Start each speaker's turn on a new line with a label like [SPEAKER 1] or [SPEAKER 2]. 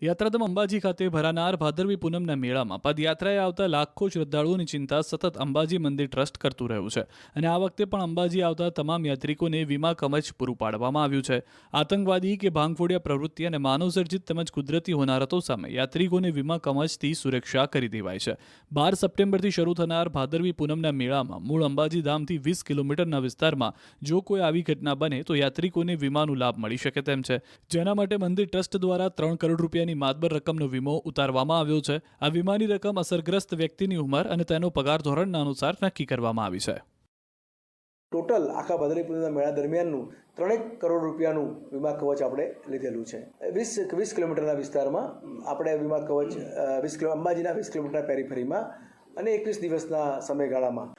[SPEAKER 1] યાત્રાધામ અંબાજી ખાતે ભરાનાર ભાદરવી પૂનમના મેળામાં પદયાત્રાએ આવતા લાખો શ્રદ્ધાળુઓની ચિંતા સતત અંબાજી મંદિર ટ્રસ્ટ કરતું રહ્યું છે અને આ વખતે પણ અંબાજી આવતા તમામ યાત્રિકોને વીમા કવચ પૂરું પાડવામાં આવ્યું છે। આતંકવાદી કે ભાંગફોડિયા પ્રવૃત્તિ અને માનવસર્જિત તેમજ કુદરતી હોનારતો સામે યાત્રિકોને વીમા કવચથી સુરક્ષા કરી દેવાય છે। 12 સપ્ટેમ્બરથી શરૂ થનાર ભાદરવી પૂનમના મેળામાં મૂળ અંબાજી ધામથી 20 કિલોમીટરના વિસ્તારમાં જો કોઈ આવી ઘટના બને તો યાત્રિકોને વીમાનો લાભ મળી શકે તેમ છે, જેના માટે મંદિર ટ્રસ્ટ દ્વારા 3 કરોડ રૂપિયાની માતબર રકમનો વીમો ઉતારવામાં આવ્યો છે। આ વીમાની રકમ અસરગ્રસ્ત વ્યક્તિની ઉંમર અને તેનો પગાર ધોરણના અનુસાર નક્કી કરવામાં આવી છે।
[SPEAKER 2] ટોટલ આખા ભાદરવી પૂનમના મેળા દરમિયાનનું 3 કરોડ રૂપિયાનું વીમા કવચ આપણે લીધેલું છે। 20 કિલોમીટરના વિસ્તારમાં આપણે વીમા કવચ અંબાજીના 20 કિલોમીટરના પેરીફેરીમાં અને 21 દિવસના સમયગાળામાં